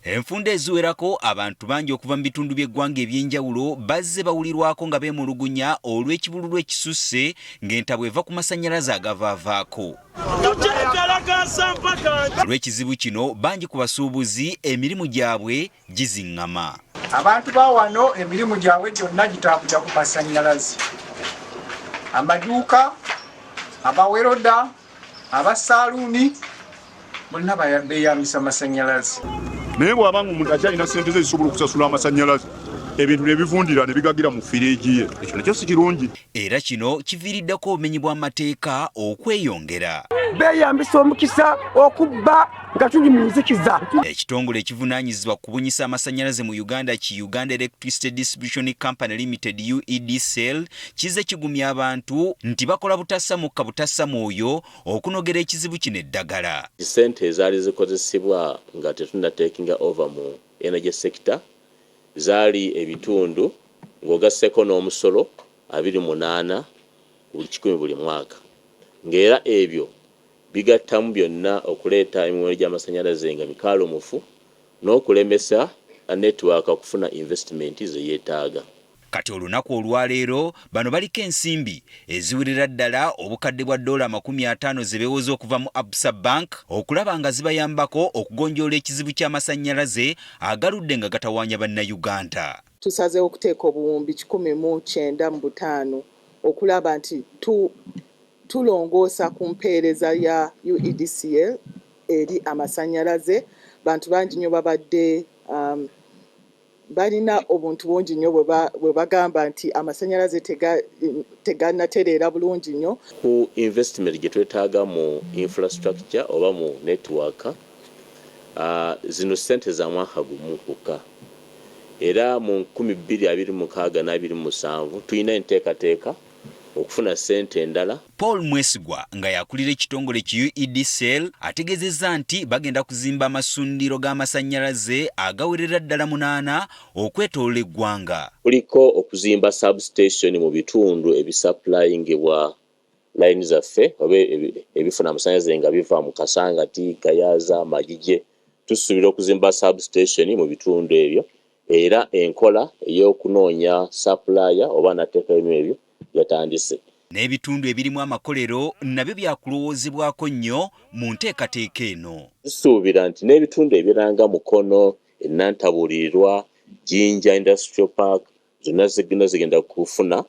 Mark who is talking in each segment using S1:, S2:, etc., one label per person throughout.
S1: Enfunda eziwerako abantu bangi okuva mu bitundu by'eggwanga ebyenjawulo bazze bawulirwako nga beemulugunya olw'ekibululu ekisusse ng'entabwe eva ku masannyalaze agavaavaako. Olw'ekizibu kino bangi ku basuubuzi emirimu gyabwe giziŋŋama.
S2: Abantu ba wano emirimu gyabwe gyonna gitambulira ku masannyalaze. Amaduuka, abaweroda, abasaaluuni bonna beeyambisa masannyalaze.
S3: Naye bw'abanga omuntu akyalina ssente ze zisobola okusasula amasannyalaze ebintu ne bivundira ne bigagira mu fireegi ye, ekyo nakyo si kirungi.
S1: Era kino kiviiriddeko obumenyi bw'amateeka okweyongera.
S4: Beeyambisa omukisa okubba nga tuli mu nzikiza.
S1: Ekitongole ekivunaanyizibwa ku kubunyisa amasannyalaze mu Uganda ki Uganda Electricity Distribution Company Limited UEDCL kizze kigumya abantu nti bakola butassamukka butassamwoyo okunogera ekizibu kino eddagala.
S5: Ssente ezaali zikozesebwa nga tetunnateekinga over mu energy sector zaali ebitundu ng'ogasseko n'omusolo 28 buli 100 buli mwaka. Ng'era ebyo bigattamu byonna okuleeta emimuli gy'amasannyalaze nga mikaalo mufu n'okulemesa network okufuna investment ze yeetaaga.
S1: Kati olunaku olwaleero bano baliko ensimbi eziwerera ddala obukadde bwa $50 ze beewoze okuva mu Absa Bank okulaba nga zibayambako okugonjoola ekizibu ky'amasannyalaze agaludde nga gatawaanya bannayuganda.
S6: Tusazeewo okuteeka obuwumbi 195 okulaba nti tulongoosa ku mpeereza ya UEDCL eri amasannyalaze. Bantu bangi nnyo babadde balina obuntu bungi nnyo bwe bagamba nti amasannyalaze tegannatereera bulungi nnyo.
S5: Ku investment gye twetaaga mu infrastructure oba mu network zino ssente za mwaka gumu kwokka. Era mu 2026 na 2027 tulina enteekateeka okufuna ssente endala.
S1: Paul Mwesigwa nga yakulira ekitongole ki UEDCL ategeezezza nti bagenda kuzimba amasundiro g'amasannyalaze agawerera ddala 8 okwetoolola eggwanga.
S5: Kuliko okuzimba substation mu bitundu ebisupplyingibwa line zaffe oba ebifuna amasannyalaze nga biva mu Kasangati, Kayaza, Magije. Tusuubira okuzimba substation mu bitundu ebyo era enkola ey'okunoonya supplier oba nateeka ebyo yatandise.
S1: N'ebitundu ebirimu amakolero nabyo byakulowoozebwako nnyo mu nteekateeka eno.
S5: Tusuubira nti n'ebitundu ebiranga Mukono, Ennantabulirirwa, Jinja Industrial Park zonna zigenda kufuna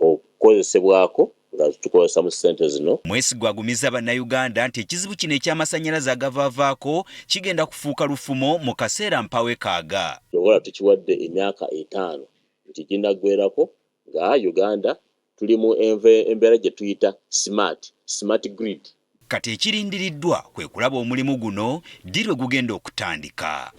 S5: okukozesebwako nga tukozesa mu ssente zino.
S1: Mwesigwa agumiza bannayuganda nti ekizibu kino eky'amasannyalaze agavaavaako kigenda kufuuka lufumo mu kaseera mpawe kaaga.
S5: Lobola tukiwadde emyaka 5 nti ginaggweerako nga Uganda tuli mu embeera gye tuyita smart grid.
S1: Kati ekirindiriddwa kwe kulaba omulimu guno ddi lwe gugenda okutandika.